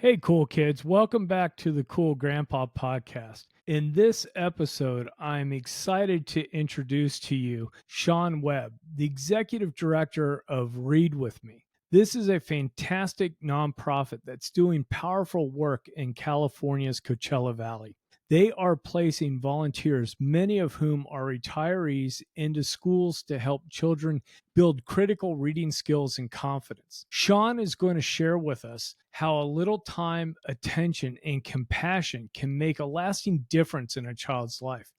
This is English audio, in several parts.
Hey, cool kids. Welcome back to the Cool Grandpa podcast. In this episode, I'm excited to introduce to you Sean Webb, the executive director of Read With Me. This is a fantastic nonprofit that's doing powerful work in California's Coachella Valley. They are placing volunteers, many of whom are retirees, into schools to help children build critical reading skills and confidence. Sean is going to share with us how a little time, attention, and compassion can make a lasting difference in a child's life,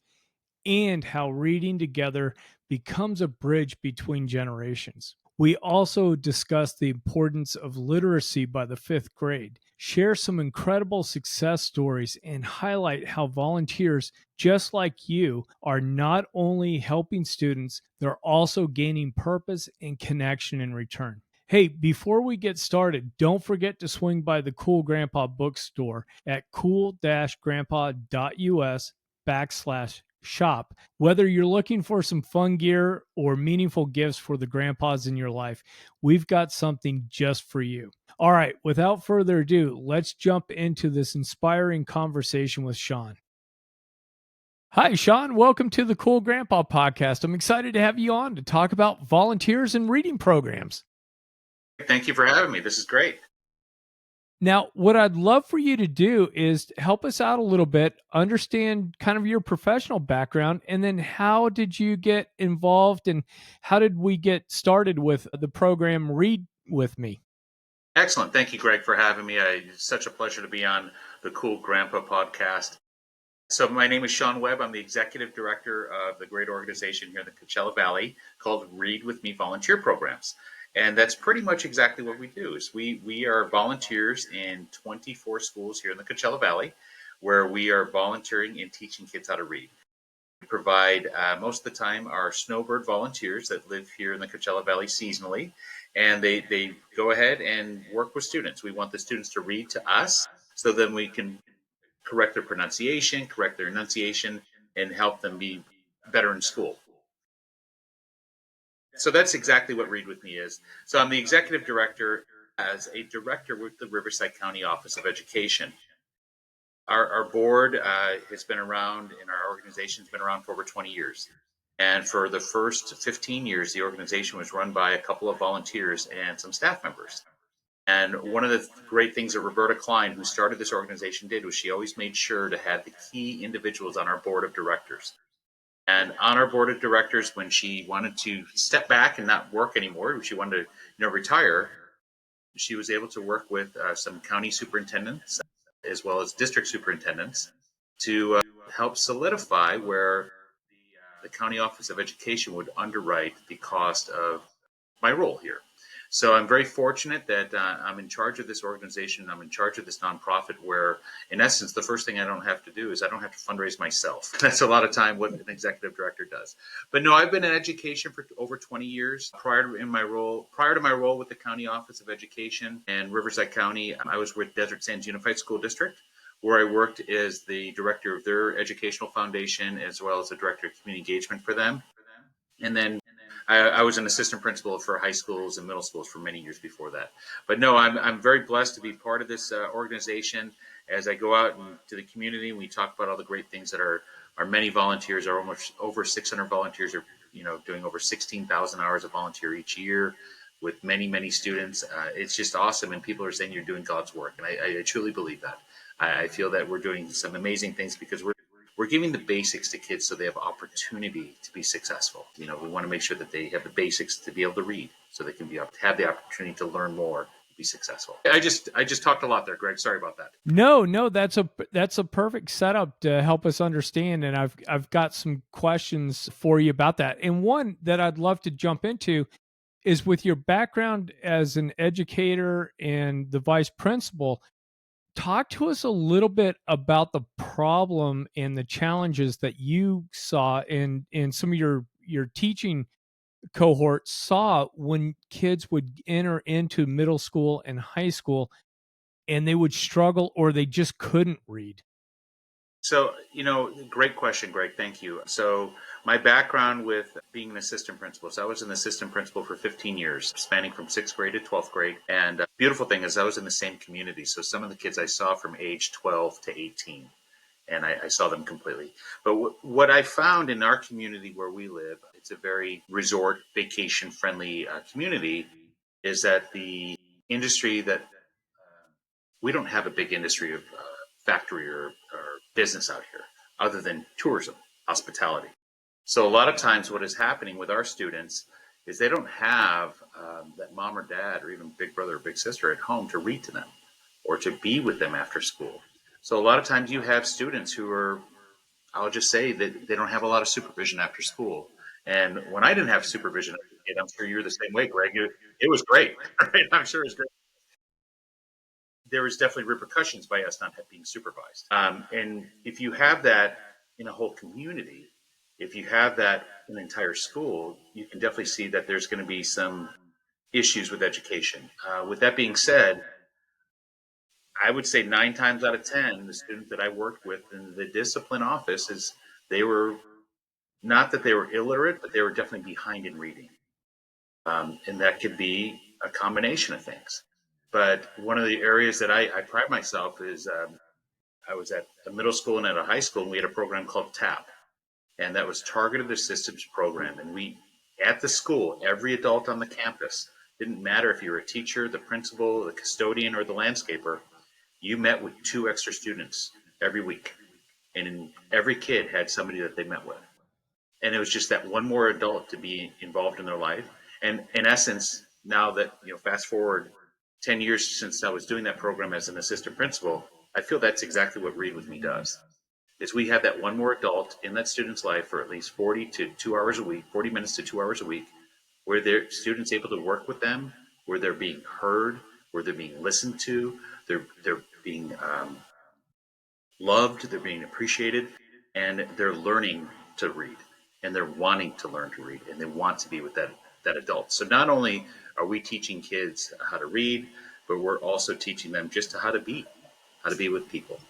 and how reading together becomes a bridge between generations. We also discuss the importance of literacy by the fifth grade, share some incredible success stories, and highlight how volunteers just like you are not only helping students, they're also gaining purpose and connection in return. Hey, before we get started, don't forget to swing by the Cool Grandpa bookstore at cool-grandpa.us/shop. Whether you're looking for some fun gear or meaningful gifts for the grandpas in your life, we've got something just for you. All right, without further ado, let's jump into this inspiring conversation with Sean. Hi, Sean. Welcome to the Cool Grandpa podcast. I'm excited to have you on to talk about volunteers and reading programs. Thank you for having me. This is great. Now, what I'd love for you to do is help us out a little bit, understand kind of your professional background, and then how did you get involved and how did we get started with the program Read With Me? Excellent. Thank you, Greg, for having me. It's such a pleasure to be on the Cool Grandpa podcast. So my name is Sean Webb. I'm the executive director of the great organization here in the Coachella Valley called Read With Me Volunteer Programs. And that's pretty much exactly what we do. Is we are volunteers in 24 schools here in the Coachella Valley, where we are volunteering and teaching kids how to read. We provide most of the time our snowbird volunteers that live here in the Coachella Valley seasonally, and they go ahead and work with students. We want the students to read to us so then we can correct their pronunciation, correct their enunciation, and help them be better in school. So that's exactly what Read With Me is. So I'm the executive director as a director with the Riverside County Office of Education. Our board has been around, and our organization has been around for over 20 years. And for the first 15 years, the organization was run by a couple of volunteers and some staff members. And one of the great things that Roberta Klein, who started this organization, did was she always made sure to have the key individuals on our board of directors. And on our board of directors, when she wanted to step back and not work anymore, she wanted to retire, she was able to work with some county superintendents as well as district superintendents to help solidify where the County Office of Education would underwrite the cost of my role here. So I'm very fortunate that I'm in charge of this organization. I'm in charge of this nonprofit where, in essence, the first thing I don't have to do is I don't have to fundraise myself. That's a lot of time what an executive director does. But no, I've been in education for over 20 years. Prior to my role with the County Office of Education and Riverside County, I was with Desert Sands Unified School District, where I worked as the director of their educational foundation as well as the director of community engagement for them. And then I was an assistant principal for high schools and middle schools for many years before that. But no, I'm very blessed to be part of this organization as I go out to the community and we talk about all the great things that our many volunteers are almost over 600 volunteers are doing over 16,000 hours of volunteer each year with many, many students. It's just awesome. And people are saying you're doing God's work. And I truly believe that. I feel that we're doing some amazing things because we're giving the basics to kids so they have opportunity to be successful. We want to make sure that they have the basics to be able to read so they can have the opportunity to learn more, be successful. I just talked a lot there, Greg. Sorry about that. No, that's a perfect setup to help us understand, and I've got some questions for you about that. And one that I'd love to jump into is with your background as an educator and the vice principal. Talk to us a little bit about the problem and the challenges that you saw in some of your teaching cohorts saw when kids would enter into middle school and high school and they would struggle or they just couldn't read. So, great question, Greg. Thank you. So, my background with being an assistant principal. So, I was an assistant principal for 15 years, spanning from sixth grade to 12th grade. And beautiful thing is, I was in the same community. So, some of the kids I saw from age 12 to 18, and I saw them completely. But what I found in our community where we live, it's a very resort, vacation friendly community, is that the industry that we don't have a big industry of factory or business out here other than tourism, hospitality. So a lot of times what is happening with our students is they don't have that mom or dad or even big brother or big sister at home to read to them or to be with them after school. So a lot of times you have students who are, I'll just say that they don't have a lot of supervision after school. And when I didn't have supervision as a kid, I'm sure you're the same way, Greg. It was great, right? I'm sure it was great. There was definitely repercussions by us not being supervised. And if you have that in a whole community, if you have that in an entire school, you can definitely see that there's going to be some issues with education. With that being said, I would say 9 times out of 10, the students that I worked with in the discipline office is they were not that they were illiterate, but they were definitely behind in reading. And that could be a combination of things. But one of the areas that I pride myself is I was at a middle school and at a high school, and we had a program called TAP, and that was Targeted Assistance Program. And we, at the school, every adult on the campus, didn't matter if you were a teacher, the principal, the custodian, or the landscaper, you met with 2 extra students every week. And every kid had somebody that they met with. And it was just that one more adult to be involved in their life. And in essence, now that, fast forward 10 years since I was doing that program as an assistant principal, I feel that's exactly what Read With Me does. Is we have that one more adult in that student's life for at least 40 to 2 hours a week, 40 minutes to 2 hours a week, where their students able to work with them, where they're being heard, where they're being listened to, they're being loved, they're being appreciated, and they're learning to read, and they're wanting to learn to read, and they want to be with that adult. So not only are we teaching kids how to read, but we're also teaching them just how to be with people.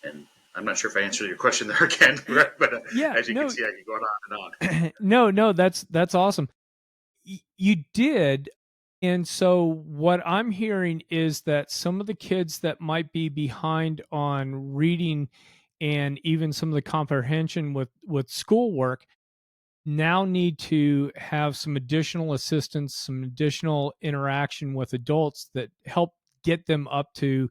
And I'm not sure if I answered your question there again, but Yeah, as you can no, see, I can go on and on. no, that's awesome. You did. And so what I'm hearing is that some of the kids that might be behind on reading and even some of the comprehension with schoolwork now need to have some additional assistance, some additional interaction with adults that help get them up to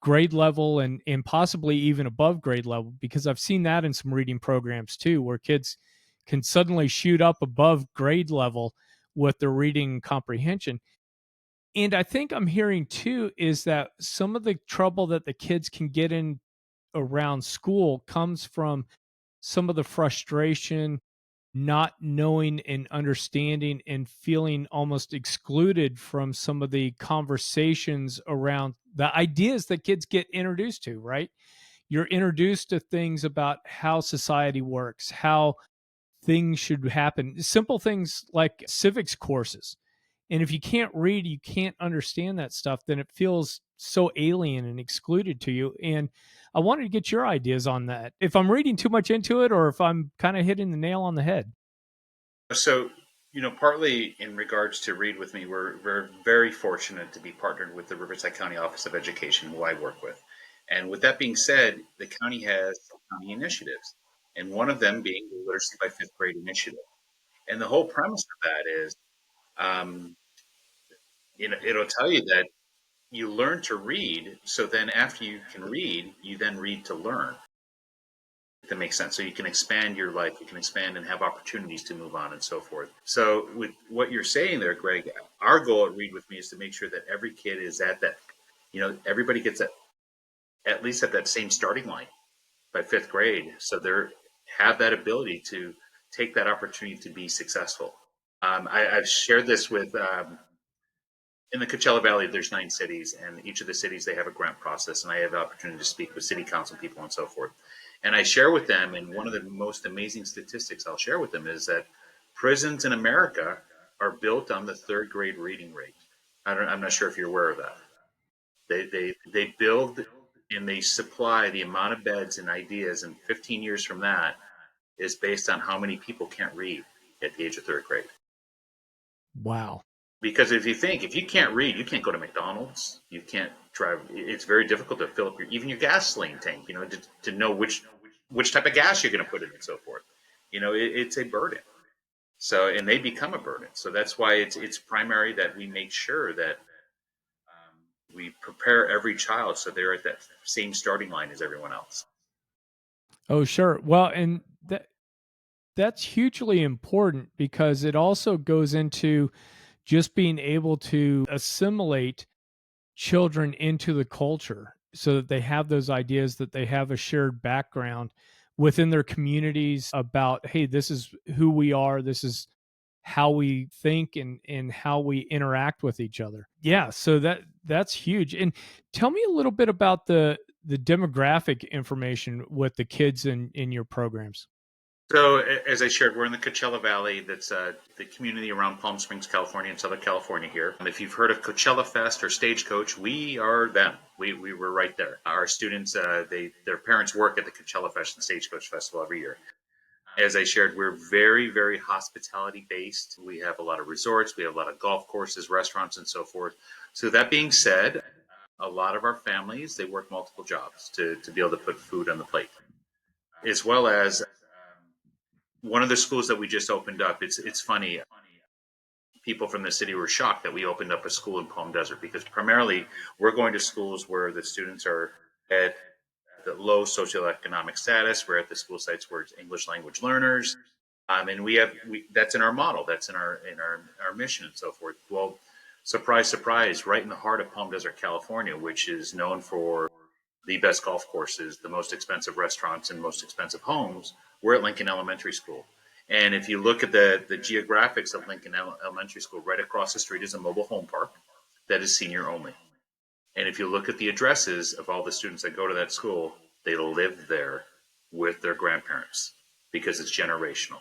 grade level and possibly even above grade level, because I've seen that in some reading programs too, where kids can suddenly shoot up above grade level with their reading comprehension. And I think I'm hearing too is that some of the trouble that the kids can get in around school comes from some of the frustration, not knowing and understanding and feeling almost excluded from some of the conversations around the ideas that kids get introduced to, right? You're introduced to things about how society works, how things should happen, simple things like civics courses. And if you can't read, you can't understand that stuff, then it feels so alien and excluded to you. And I wanted to get your ideas on that. If I'm reading too much into it or if I'm kind of hitting the nail on the head. So, partly in regards to Read With Me, we're very fortunate to be partnered with the Riverside County Office of Education, who I work with. And with that being said, the county has county initiatives, and one of them being the Literacy by Fifth Grade initiative. And the whole premise of that is, um, it'll tell you that you learn to read, so then after you can read, you then read to learn. That makes sense. So you can expand your life, you can expand and have opportunities to move on and so forth. So with what you're saying there, Greg, our goal at Read With Me is to make sure that every kid is at that, everybody gets at least at that same starting line by fifth grade. So they're have that ability to take that opportunity to be successful. I've shared this with in the Coachella Valley, there's 9 cities, and each of the cities they have a grant process, and I have the opportunity to speak with city council people and so forth. And I share with them, and one of the most amazing statistics I'll share with them is that prisons in America are built on the third grade reading rate. I'm not sure if you're aware of that. They build and they supply the amount of beds and ideas, and 15 years from that is based on how many people can't read at the age of third grade. Wow. Because if you can't read, you can't go to McDonald's. You can't drive. It's very difficult to fill up even your gasoline tank. To know which type of gas you're going to put in and so forth. It's a burden. So, and they become a burden. So that's why it's primary that we make sure that we prepare every child so they're at that same starting line as everyone else. Oh, sure. Well, and that's hugely important because it also goes into just being able to assimilate children into the culture so that they have those ideas, that they have a shared background within their communities about, hey, this is who we are, this is how we think and how we interact with each other. Yeah, so that's huge. And tell me a little bit about the demographic information with the kids in your programs. So, as I shared, we're in the Coachella Valley. That's the community around Palm Springs, California, and Southern California here. If you've heard of Coachella Fest or Stagecoach, we are them. We were right there. Our students, their parents work at the Coachella Fest and Stagecoach Festival every year. As I shared, we're very, very hospitality based. We have a lot of resorts, we have a lot of golf courses, restaurants, and so forth. So that being said, a lot of our families, they work multiple jobs to be able to put food on the plate, as well as one of the schools that we just opened up. It's funny. People from the city were shocked that we opened up a school in Palm Desert because primarily we're going to schools where the students are at the low socioeconomic status. We're at the school sites where it's English language learners, and that's in our model. That's in our mission and so forth. Well, surprise, surprise! Right in the heart of Palm Desert, California, which is known for the best golf courses, the most expensive restaurants, and most expensive homes, we're at Lincoln Elementary School. And if you look at the geographics of Lincoln Elementary School, right across the street is a mobile home park that is senior only. And if you look at the addresses of all the students that go to that school, they live there with their grandparents because it's generational.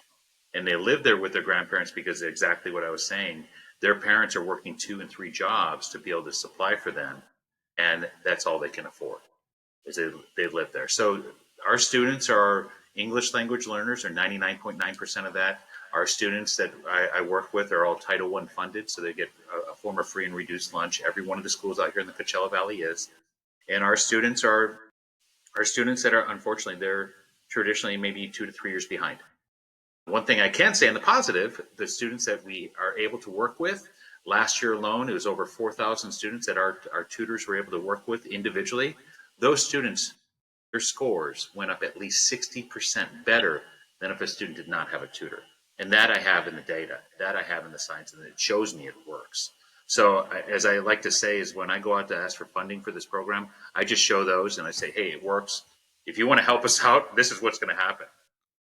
And they live there with their grandparents because exactly what I was saying. Their parents are working 2 and 3 jobs to be able to supply for them. And that's all they can afford is they live there. So our students are English language learners, or 99.9% of that. Our students that I work with are all Title I funded, so they get a form of free and reduced lunch. Every one of the schools out here in the Coachella Valley is. And our students that are, unfortunately, they're traditionally maybe 2 to 3 years behind. One thing I can say in the positive, the students that we are able to work with, last year alone, it was over 4,000 students that our tutors were able to work with individually. Those students, their scores went up at least 60% better than if a student did not have a tutor. And that I have in the data, that I have in the science, and it shows me it works. So as I like to say is when I go out to ask for funding for this program, I just show those and I say, hey, it works. If you want to help us out, this is what's going to happen.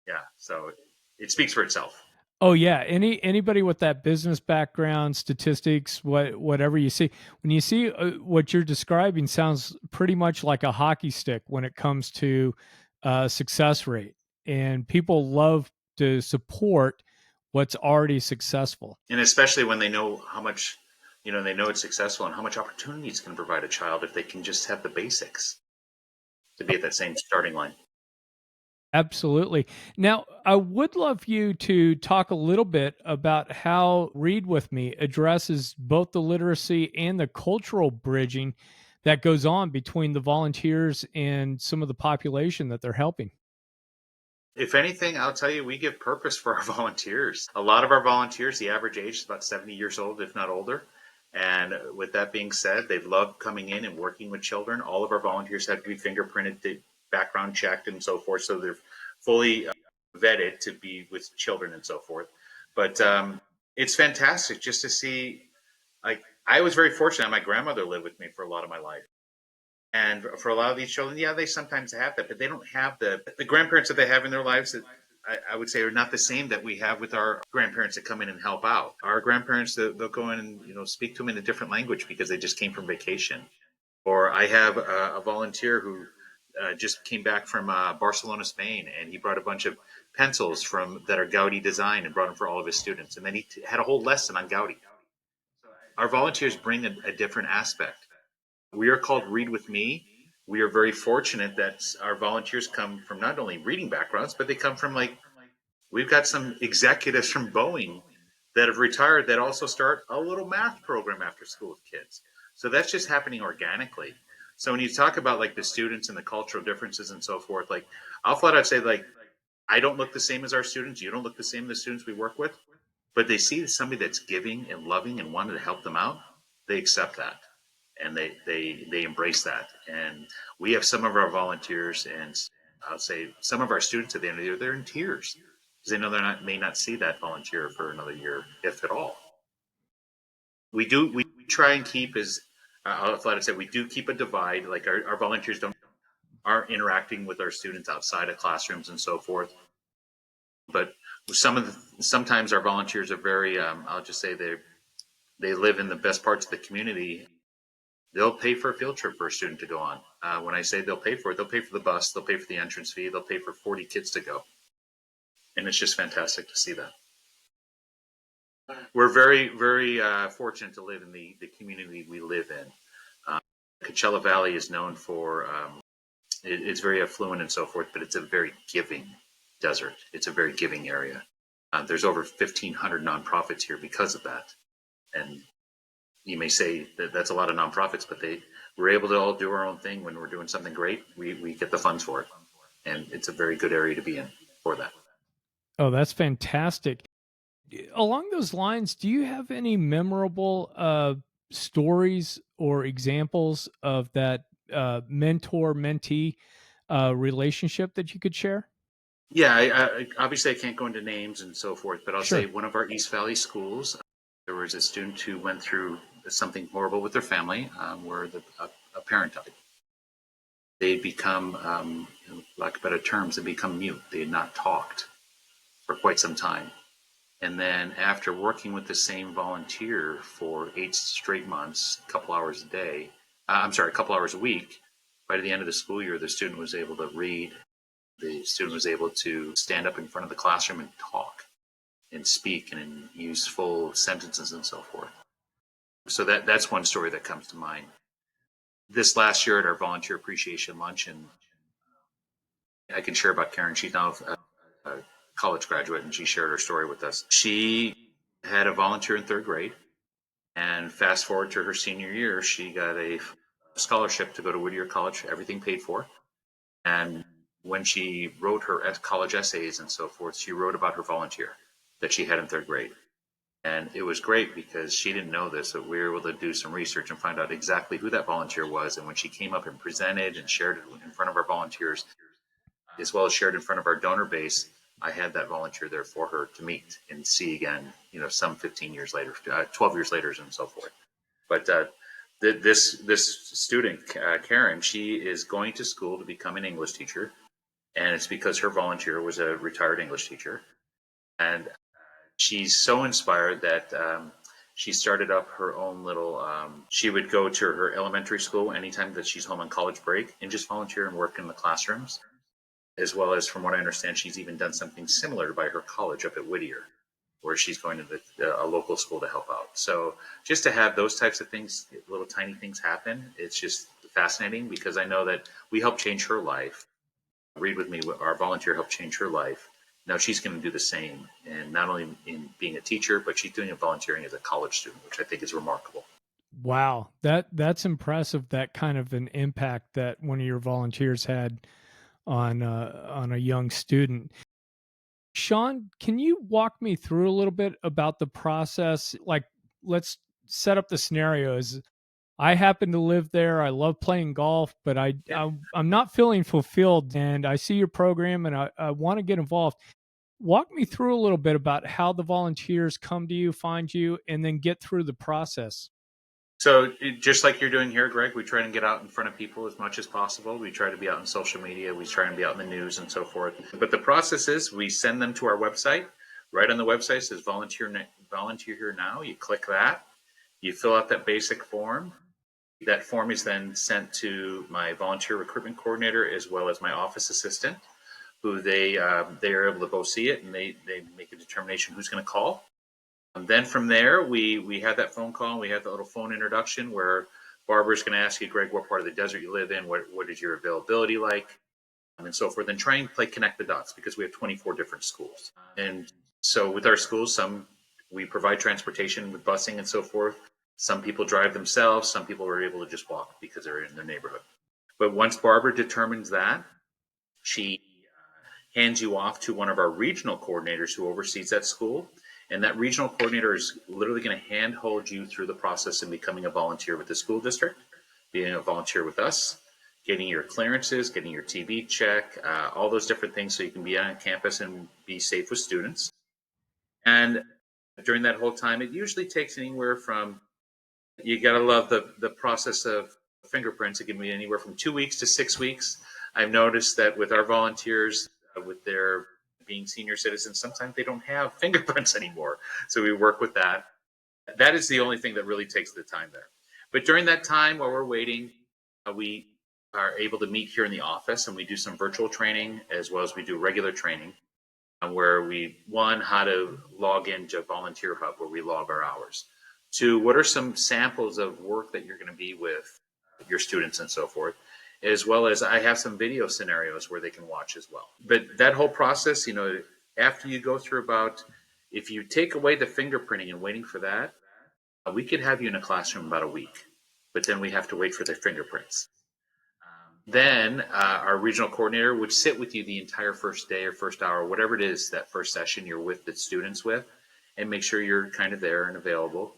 Yeah, so it speaks for itself. Oh yeah, anybody with that business background, statistics, whatever you see, when you see what you're describing, sounds pretty much like a hockey stick when it comes to success rate, and people love to support what's already successful. And especially when they know how much, they know it's successful and how much opportunity it's going to provide a child if they can just have the basics to be at that same starting line. Absolutely. Now, I would love you to talk a little bit about how Read With Me addresses both the literacy and the cultural bridging that goes on between the volunteers and some of the population that they're helping. If anything, I'll tell you, we give purpose for our volunteers. A lot of our volunteers, the average age is about 70 years old, if not older. And with that being said, they love coming in and working with children. All of our volunteers have to be fingerprinted, background checked, and so forth. So they're fully vetted to be with children and so forth. But it's fantastic just to see. Like, I was very fortunate. My grandmother lived with me for a lot of my life. And for a lot of these children, yeah, they sometimes have that, but they don't have the grandparents that they have in their lives that I would say are not the same that we have with our grandparents that come in and help out. Our grandparents, they'll go in and speak to them in a different language because they just came from vacation. Or I have a volunteer who just came back from Barcelona, Spain, and he brought a bunch of pencils from that are Gaudi design and brought them for all of his students. And then he had a whole lesson on Gaudi. Our volunteers bring a different aspect. We are called Read With Me. we are very fortunate that our volunteers come from not only reading backgrounds, but they come from we've got some executives from Boeing that have retired that also start a little math program after school with kids. So that's just happening organically. So when you talk about the students and the cultural differences and so forth, I'll flat out say I don't look the same as our students. You don't look the same as the students we work with, but they see somebody that's giving and loving and wanting to help them out. They accept that and they embrace that. And we have some of our volunteers and I'll say some of our students at the end of the year, they're in tears because they know may not see that volunteer for another year, if at all. We try and keep I'll flat out say we do keep a divide. Like our volunteers aren't interacting with our students outside of classrooms and so forth. But sometimes our volunteers are very, I'll just say they live in the best parts of the community. They'll pay for a field trip for a student to go on. When I say they'll pay for it, they'll pay for the bus, they'll pay for the entrance fee, they'll pay for 40 kids to go. And it's just fantastic to see that. We're very, very fortunate to live in the community we live in. Coachella Valley is known for, it's very affluent and so forth, but it's a very giving desert. It's a very giving area. There's over 1,500 nonprofits here because of that. And you may say that that's a lot of nonprofits, but we're able to all do our own thing. When we're doing something great, we get the funds for it. And it's a very good area to be in for that. Oh, that's fantastic. Along those lines, do you have any memorable stories or examples of that mentor-mentee relationship that you could share? Yeah, I obviously I can't go into names and so forth, but I'll Sure. say one of our East Valley schools, there was a student who went through something horrible with their family, where a parent died. They'd become, lack of better terms, they become mute. They had not talked for quite some time. And then after working with the same volunteer for 8 straight months, a couple hours a week, by the end of the school year, the student was able to read. The student was able to stand up in front of the classroom and talk and speak and use full sentences and so forth. So that's one story that comes to mind. This last year at our volunteer appreciation luncheon, I can share about Karen. She's now a college graduate, and she shared her story with us. She had a volunteer in third grade, and fast forward to her senior year, she got a scholarship to go to Whittier College, everything paid for. And when she wrote her college essays and so forth, she wrote about her volunteer that she had in third grade. And it was great because she didn't know this, but we were able to do some research and find out exactly who that volunteer was. And when she came up and presented and shared it in front of our volunteers, as well as shared in front of our donor base, I had that volunteer there for her to meet and see again, some 15 years later, 12 years later and so forth. But this student, Karen, she is going to school to become an English teacher. And it's because her volunteer was a retired English teacher. And she's so inspired that she started up her own little, she would go to her elementary school anytime that she's home on college break and just volunteer and work in the classrooms. As well as, from what I understand, she's even done something similar by her college up at Whittier, where she's going to a local school to help out. So just to have those types of things, little tiny things happen, it's just fascinating because I know that we helped change her life. Read with me, our volunteer helped change her life. Now she's going to do the same, and not only in being a teacher, but she's doing it volunteering as a college student, which I think is remarkable. Wow, that's impressive. That kind of an impact that one of your volunteers had on a young student. Sean, can you walk me through a little bit about the process? Like, let's set up the scenarios. I happen to live there. I love playing golf, but I'm not feeling fulfilled. And I see your program, and I want to get involved. Walk me through a little bit about how the volunteers come to you, find you, and then get through the process. So just like you're doing here, Greg, we try to get out in front of people as much as possible. We try to be out on social media. We try and be out in the news and so forth. But the process is we send them to our website. Right on the website it says volunteer here now. You click that. You fill out that basic form. That form is then sent to my volunteer recruitment coordinator as well as my office assistant, who they are able to both see it and they make a determination who's going to call. And then from there, we have that phone call. We have that little phone introduction where Barbara's going to ask you, Greg, what part of the desert you live in, what is your availability like, and so forth. And try and connect the dots, because we have 24 different schools. And so with our schools, we provide transportation with busing and so forth. Some people drive themselves. Some people are able to just walk because they're in their neighborhood. But once Barbara determines that, she hands you off to one of our regional coordinators who oversees that school. And that regional coordinator is literally going to handhold you through the process in becoming a volunteer with the school district, being a volunteer with us, getting your clearances, getting your TB check, all those different things so you can be on campus and be safe with students. And during that whole time, it usually takes anywhere from, you got to love the process of fingerprints. It can be anywhere from 2 weeks to 6 weeks. I've noticed that with our volunteers, with their being senior citizens, sometimes they don't have fingerprints anymore. So we work with that. That is the only thing that really takes the time there. But during that time while we're waiting, we are able to meet here in the office, and we do some virtual training as well as we do regular training, where we, one, how to log into Volunteer Hub, where we log our hours. Two, what are some samples of work that you're going to be with your students and so forth, as well as I have some video scenarios where they can watch as well. But that whole process, after you go through if you take away the fingerprinting and waiting for that, we could have you in a classroom about a week, but then we have to wait for their fingerprints. Then our regional coordinator would sit with you the entire first day or first hour, whatever it is, that first session you're with the students with, and make sure you're kind of there and available.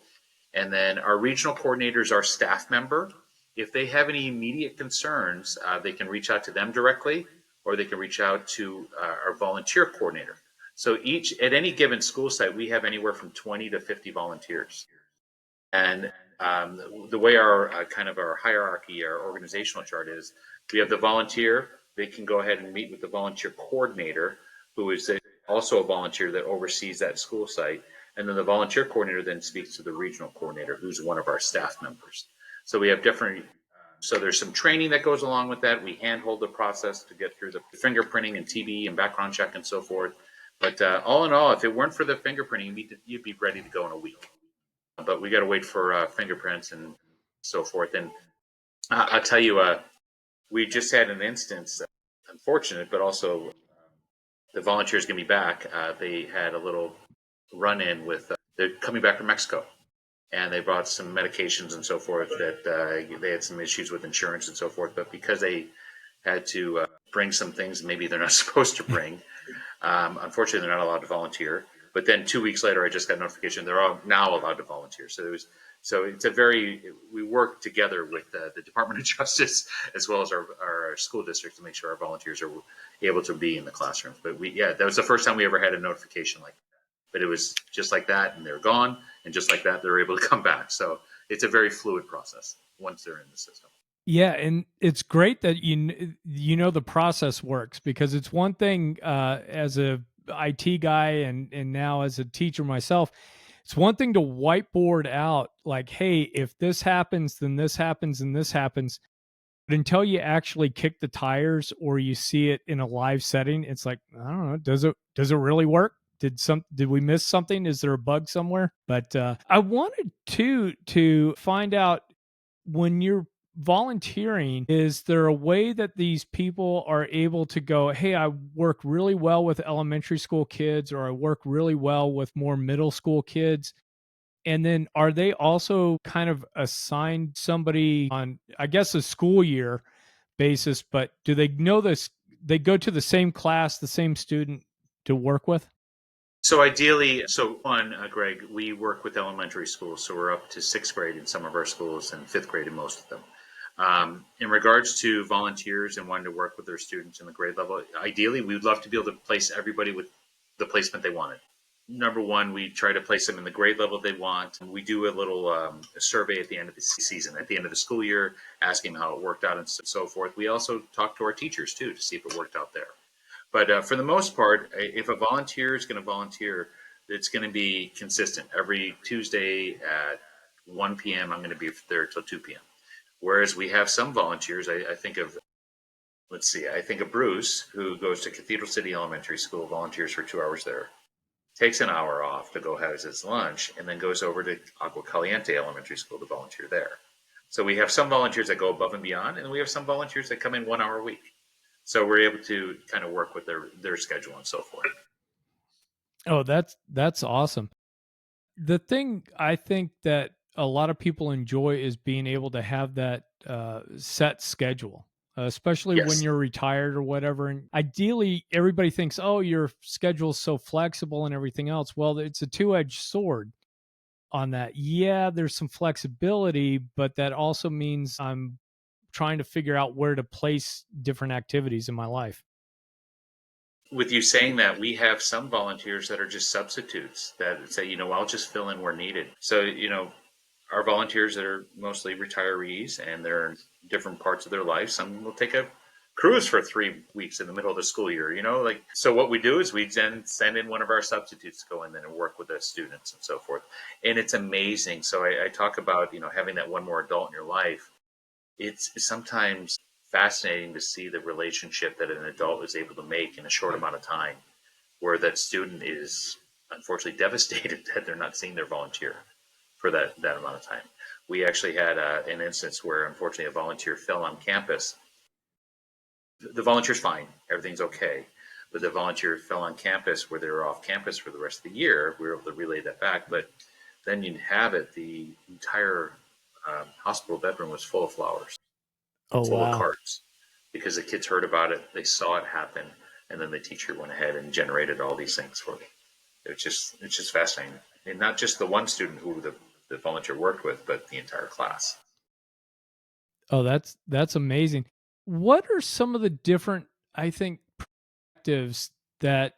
And then our regional coordinator is our staff member. If they have any immediate concerns, they can reach out to them directly, or they can reach out to our volunteer coordinator. So at any given school site, we have anywhere from 20 to 50 volunteers. And the way our kind of our hierarchy, our organizational chart is, we have the volunteer. They can go ahead and meet with the volunteer coordinator, who is also a volunteer that oversees that school site. And then the volunteer coordinator then speaks to the regional coordinator, who's one of our staff members. So we have so there's some training that goes along with that. We handhold the process to get through the fingerprinting and TB and background check and so forth. But all in all, if it weren't for the fingerprinting, you'd be ready to go in a week. But we got to wait for fingerprints and so forth. And I'll tell you, we just had an instance, unfortunate, but also the volunteers going to be back. They had a little run-in with, they're coming back from Mexico, and they brought some medications and so forth that they had some issues with insurance and so forth. But because they had to bring some things maybe they're not supposed to bring, unfortunately, they're not allowed to volunteer. But then 2 weeks later, I just got notification they're all now allowed to volunteer. So we work together with the Department of Justice as well as our school district to make sure our volunteers are able to be in the classrooms. But that was the first time we ever had a notification like that. But it was just like that, and they're gone, and just like that, they're able to come back. So it's a very fluid process once they're in the system. Yeah, and it's great that you know the process works, because it's one thing as a IT guy and now as a teacher myself, it's one thing to whiteboard out like, hey, if this happens, then this happens and this happens. But until you actually kick the tires or you see it in a live setting, it's like, I don't know, does it really work? Did we miss something? Is there a bug somewhere? But I wanted to find out, when you're volunteering, is there a way that these people are able to go, hey, I work really well with elementary school kids, or I work really well with more middle school kids? And then are they also kind of assigned somebody on, I guess, a school year basis, but do they know this? They go to the same class, the same student to work with? So ideally, Greg, we work with elementary schools, so we're up to 6th grade in some of our schools and 5th grade in most of them. In regards to volunteers and wanting to work with their students in the grade level, ideally, we would love to be able to place everybody with the placement they wanted. Number one, we try to place them in the grade level they want. We do a little survey at the end of the season, at the end of the school year, asking how it worked out and so forth. We also talk to our teachers, too, to see if it worked out there. But for the most part, if a volunteer is going to volunteer, it's going to be consistent. Every Tuesday at 1 p.m., I'm going to be there till 2 p.m. Whereas we have some volunteers, I think of Bruce, who goes to Cathedral City Elementary School, volunteers for 2 hours there, takes an hour off to go have his lunch, and then goes over to Agua Caliente Elementary School to volunteer there. So we have some volunteers that go above and beyond, and we have some volunteers that come in 1 hour a week. So we're able to kind of work with their schedule and so forth. Oh, that's awesome. The thing I think that a lot of people enjoy is being able to have that set schedule, especially when Yes. you're retired or whatever. And ideally, everybody thinks, oh, your schedule's so flexible and everything else. Well, it's a two-edged sword on that. Yeah, there's some flexibility, but that also means I'm trying to figure out where to place different activities in my life. With you saying that, we have some volunteers that are just substitutes that say, I'll just fill in where needed. So, our volunteers that are mostly retirees and they're in different parts of their life, some will take a cruise for 3 weeks in the middle of the school year, so what we do is we then send in one of our substitutes to go in there and work with the students and so forth. And it's amazing. So I talk about, having that one more adult in your life. It's sometimes fascinating to see the relationship that an adult is able to make in a short amount of time, where that student is unfortunately devastated that they're not seeing their volunteer for that amount of time. We actually had an instance where unfortunately a volunteer fell on campus. The volunteer's fine, everything's okay, but the volunteer fell on campus where they were off campus for the rest of the year. We were able to relay that back, but then you'd have it, the entire hospital bedroom was full of flowers, Oh, full of wow. cards, because the kids heard about it, they saw it happen, and then the teacher went ahead and generated all these things for them. It's just fascinating, and not just the one student who the volunteer worked with, but the entire class. Oh, that's amazing. What are some of the different, I think, perspectives that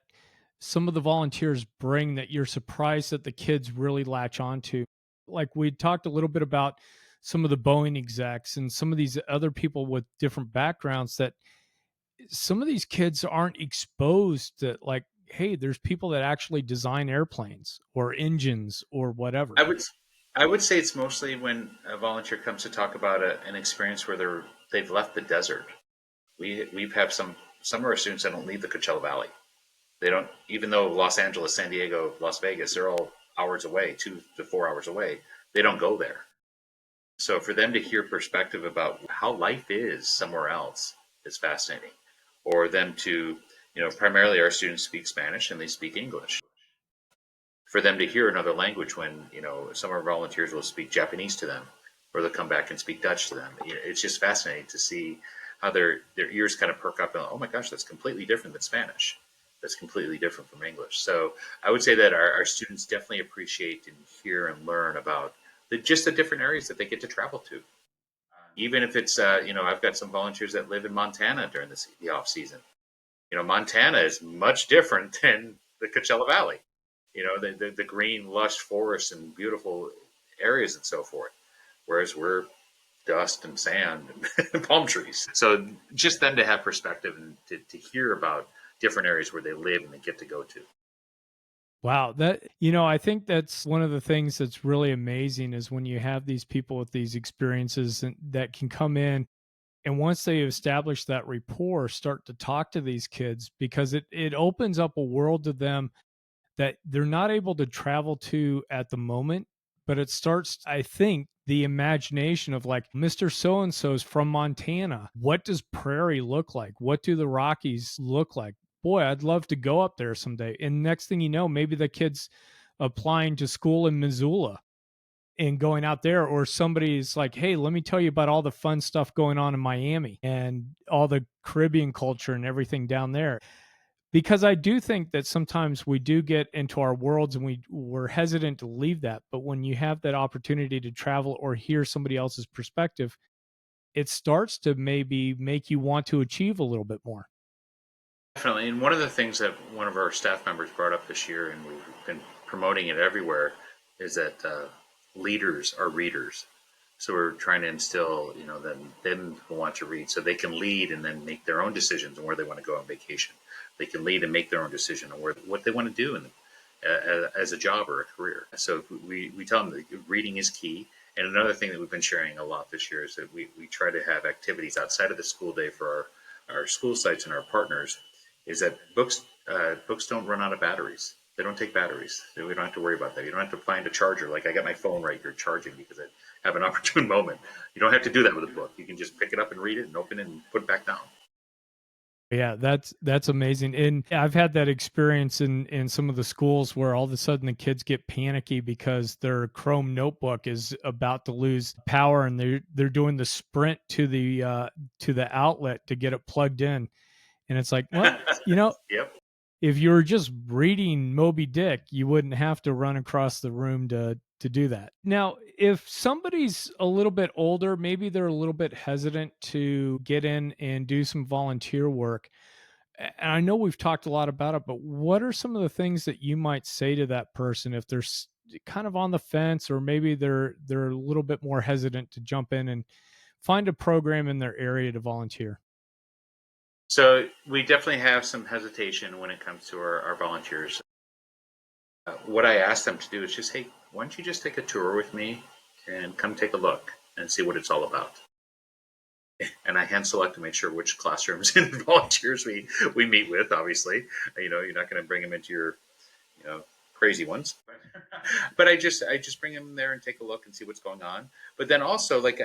some of the volunteers bring that you're surprised that the kids really latch onto? Like we talked a little bit about some of the Boeing execs and some of these other people with different backgrounds that some of these kids aren't exposed to, like, hey, there's people that actually design airplanes or engines or whatever. I would I would say it's mostly when a volunteer comes to talk about an experience where they've left the desert. We've have some of our students that don't leave the Coachella Valley. They don't, even though Los Angeles, San Diego, Las Vegas, they're all hours away, 2 to 4 hours away. They don't go there. So for them to hear perspective about how life is somewhere else is fascinating. Or them to, primarily our students speak Spanish and they speak English. For them to hear another language when, some of our volunteers will speak Japanese to them or they'll come back and speak Dutch to them. It's just fascinating to see how their ears kind of perk up and, oh my gosh, that's completely different than Spanish. That's completely different from English. So I would say that our students definitely appreciate and hear and learn about just the different areas that they get to travel to. Even if it's, I've got some volunteers that live in Montana during the off season. Montana is much different than the Coachella Valley. The green, lush forests and beautiful areas and so forth. Whereas we're dust and sand and palm trees. So just them to have perspective and to hear about different areas where they live and they get to go to. Wow, I think that's one of the things that's really amazing is when you have these people with these experiences that can come in and once they establish that rapport, start to talk to these kids because it opens up a world to them that they're not able to travel to at the moment, but it starts, I think, the imagination of like Mr. So and so's from Montana. What does prairie look like? What do the Rockies look like? Boy, I'd love to go up there someday. And next thing you know, maybe the kid's applying to school in Missoula and going out there, or somebody's like, hey, let me tell you about all the fun stuff going on in Miami and all the Caribbean culture and everything down there. Because I do think that sometimes we do get into our worlds and we're hesitant to leave that. But when you have that opportunity to travel or hear somebody else's perspective, it starts to maybe make you want to achieve a little bit more. Definitely. And one of the things that one of our staff members brought up this year, and we've been promoting it everywhere, is that leaders are readers. So we're trying to instill, them who want to read so they can lead and then make their own decisions on where they want to go on vacation. They can lead and make their own decision on what they want to do as a job or a career. So we tell them that reading is key. And another thing that we've been sharing a lot this year is that we try to have activities outside of the school day for our school sites and our partners, is that books don't run out of batteries. They don't take batteries. So we don't have to worry about that. You don't have to find a charger. Like I got my phone right here charging because I have an opportune moment. You don't have to do that with a book. You can just pick it up and read it and open it and put it back down. Yeah, that's amazing. And I've had that experience in some of the schools where all of a sudden the kids get panicky because their Chrome notebook is about to lose power and they're doing the sprint to the outlet to get it plugged in. And it's like, well, Yep. if you were just reading Moby Dick, you wouldn't have to run across the room to do that. Now, if somebody's a little bit older, maybe they're a little bit hesitant to get in and do some volunteer work. And I know we've talked a lot about it, but what are some of the things that you might say to that person if they're kind of on the fence, or maybe they're a little bit more hesitant to jump in and find a program in their area to volunteer? So we definitely have some hesitation when it comes to our volunteers. What I ask them to do is just, hey, why don't you just take a tour with me and come take a look and see what it's all about? And I hand select to make sure which classrooms and volunteers we meet with. Obviously, you're not going to bring them into your crazy ones, but I just bring them there and take a look and see what's going on. But then also, like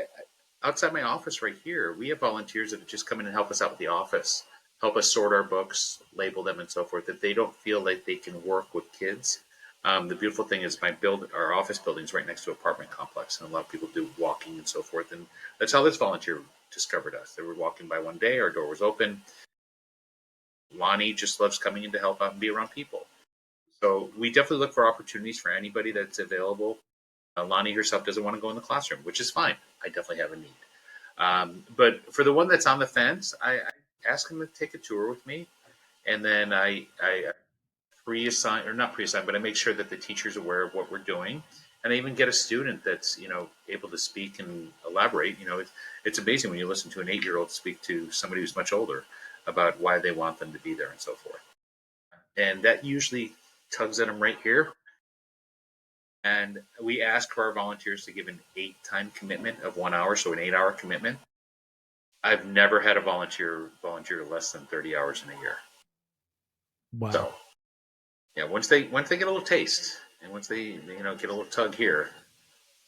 outside my office right here, we have volunteers that just come in and help us out with the office, help us sort our books, label them, and so forth. If they don't feel like they can work with kids, the beautiful thing is our office building is right next to an apartment complex, and a lot of people do walking and so forth. And that's how this volunteer discovered us. They were walking by one day, our door was open. Lonnie just loves coming in to help out and be around people. So we definitely look for opportunities for anybody that's available. Lonnie herself doesn't want to go in the classroom, which is fine. I definitely have a need. But for the one that's on the fence, I ask them to take a tour with me, and then I pre-assign, or not pre-assign, but I make sure that the teacher's aware of what we're doing, and I even get a student that's able to speak and elaborate. It's amazing when you listen to an 8-year-old speak to somebody who's much older about why they want them to be there and so forth, and that usually tugs at them right here. And we ask for our volunteers to give an 8-time commitment of 1 hour, so an 8-hour commitment. I've never had a volunteer less than 30 hours in a year. Wow. So yeah, once they get a little taste, and once they get a little tug here,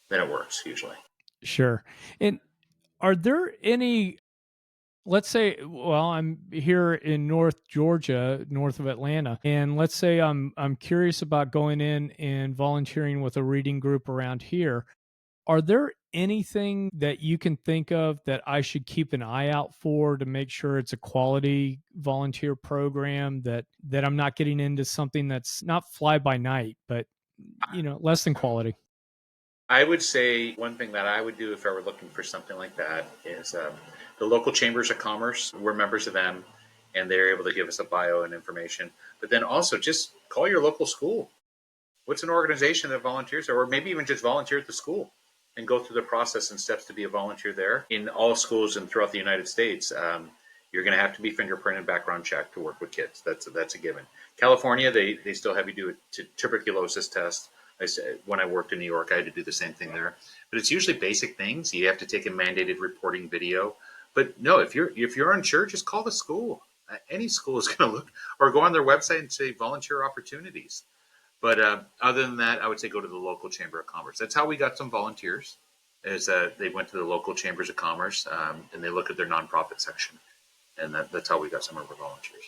then it works usually. Sure. And are there any, let's say, well, I'm here in North Georgia, north of Atlanta, and let's say I'm curious about going in and volunteering with a reading group around here. Are there anything that you can think of that I should keep an eye out for to make sure it's a quality volunteer program, that I'm not getting into something that's not fly by night, but less than quality? I would say one thing that I would do if I were looking for something like that is the local chambers of commerce. We're members of them, and they're able to give us a bio and information. But then also just call your local school. What's an organization that volunteers, or maybe even just volunteer at the school and go through the process and steps to be a volunteer there. In all schools and throughout the United States, you're going to have to be fingerprint and background checked to work with kids. That's a given. California, they still have you do a tuberculosis test. When I worked in New York, I had to do the same thing there. But it's usually basic things. You have to take a mandated reporting video. But no, if you're unsure, just call the school. Any school is going to look, or go on their website and say volunteer opportunities. But other than that, I would say go to the local chamber of commerce. That's how we got some volunteers. Is they went to the local chambers of commerce and they look at their nonprofit section, and that's how we got some of our volunteers.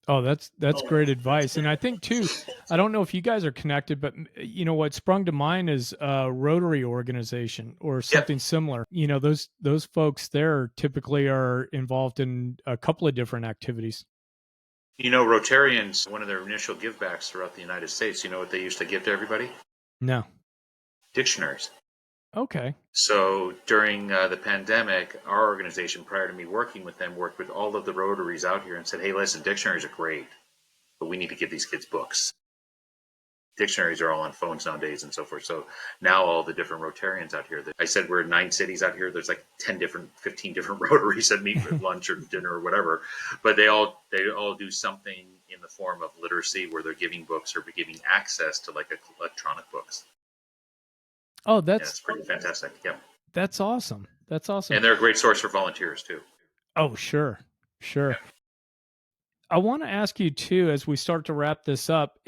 Oh, that's great advice. And I think too, I don't know if you guys are connected, but what sprung to mind is a Rotary organization or Yep. something similar. Those folks there typically are involved in a couple of different activities. Rotarians, one of their initial givebacks throughout the United States, you know what they used to give to everybody? No. Dictionaries. Okay. So during the pandemic, our organization, prior to me working with them, worked with all of the Rotaries out here and said, hey, listen, dictionaries are great, but we need to give these kids books. Dictionaries are all on phones nowadays and so forth. So now all the different Rotarians out here, I said we're in 9 cities out here. There's like 15 different Rotaries that meet for lunch or dinner or whatever. But they all do something in the form of literacy where they're giving books or giving access to like electronic books. Oh, That's pretty fantastic. Yeah. That's awesome. That's awesome. And they're a great source for volunteers too. Oh, sure. Sure. Yeah. I want to ask you too, as we start to wrap this up,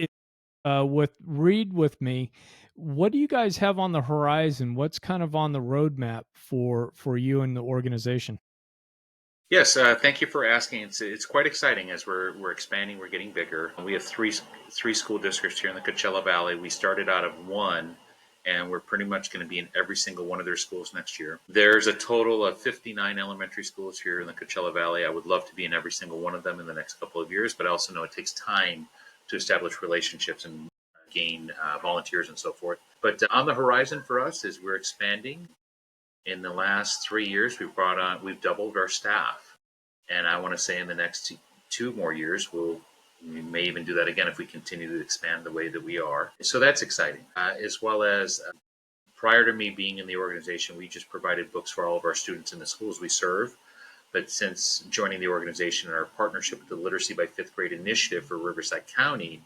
with Read With Me, what do you guys have on the horizon? What's kind of on the roadmap for you and the organization? Yes, thank you for asking. It's quite exciting as we're expanding. We're getting bigger. We have three school districts here in the Coachella Valley. We started out of one, and we're pretty much going to be in every single one of their schools next year. There's a total of 59 elementary schools here in the Coachella Valley. I would love to be in every single one of them in the next couple of years, but I also know it takes time to establish relationships and gain volunteers and so forth. But on the horizon for us is we're expanding. In the last 3 years, we've doubled our staff, and I want to say in the next two more years, we may even do that again if we continue to expand the way that we are. So that's exciting. As well as prior to me being in the organization, we just provided books for all of our students in the schools we serve. But since joining the organization and our partnership with the Literacy by Fifth Grade initiative for Riverside County,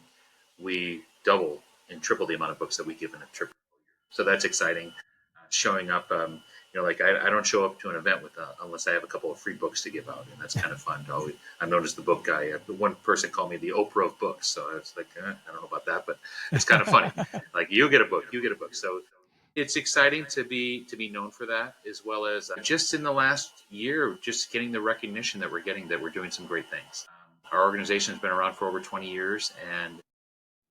we double and triple the amount of books that we give in a trip. So that's exciting. Showing up, like I don't show up to an event unless I have a couple of free books to give out, and that's kind of fun. I'm known as the book guy. One person called me the Oprah of books, so it's like I don't know about that, but it's kind of funny. Like you get a book, you get a book. So it's exciting to be known for that, as well as just in the last year, just getting the recognition that we're getting that we're doing some great things. Our organization has been around for over 20 years, and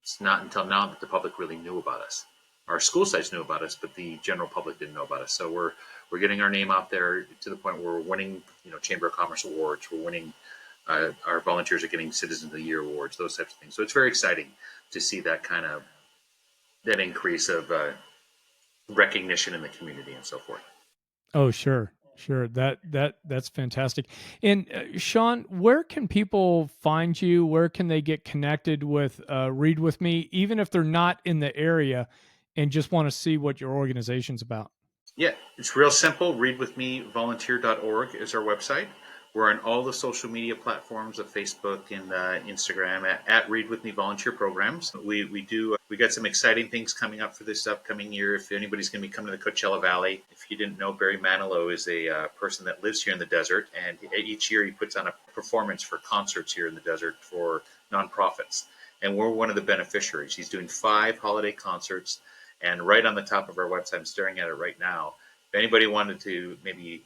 it's not until now that the public really knew about us. Our school sites knew about us, but the general public didn't know about us. So we're getting our name out there to the point where we're winning, Chamber of Commerce awards. We're winning. Our volunteers are getting Citizen of the Year awards, those types of things. So it's very exciting to see that increase of recognition in the community and so forth. Oh, sure. Sure. That's fantastic. And Sean, where can people find you? Where can they get connected with Read With Me, even if they're not in the area and just want to see what your organization's about? Yeah, it's real simple. Readwithmevolunteer.org is our website. We're on all the social media platforms of Facebook and Instagram at Read With Me Volunteer Programs. We got some exciting things coming up for this upcoming year. If anybody's going to be coming to the Coachella Valley, if you didn't know, Barry Manilow is a person that lives here in the desert, and each year he puts on a performance for concerts here in the desert for nonprofits. And we're one of the beneficiaries. He's doing 5 holiday concerts, and right on the top of our website, I'm staring at it right now. If anybody wanted to maybe,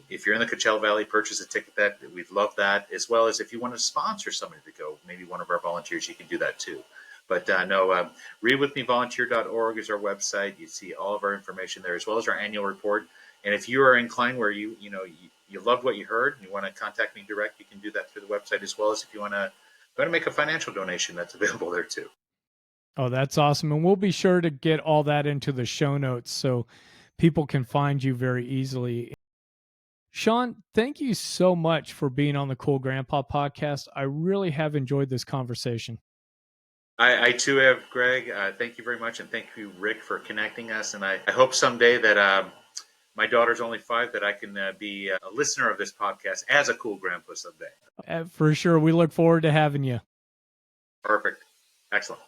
if you're in the Coachella Valley, purchase a ticket, that we'd love that. As well as if you want to sponsor somebody to go, maybe one of our volunteers, you can do that too. But readwithmevolunteer.org is our website. You see all of our information there, as well as our annual report. And if you are inclined where you loved what you heard and you want to contact me direct, you can do that through the website, as well as if you want to make a financial donation, that's available there too. Oh, that's awesome. And we'll be sure to get all that into the show notes so people can find you very easily. Sean, thank you so much for being on the Cool Grandpa podcast. I really have enjoyed this conversation. I too have, Greg. Thank you very much. And thank you, Rick, for connecting us. And I hope someday that my daughter's only 5, that I can be a listener of this podcast as a cool grandpa someday. For sure. We look forward to having you. Perfect. Excellent.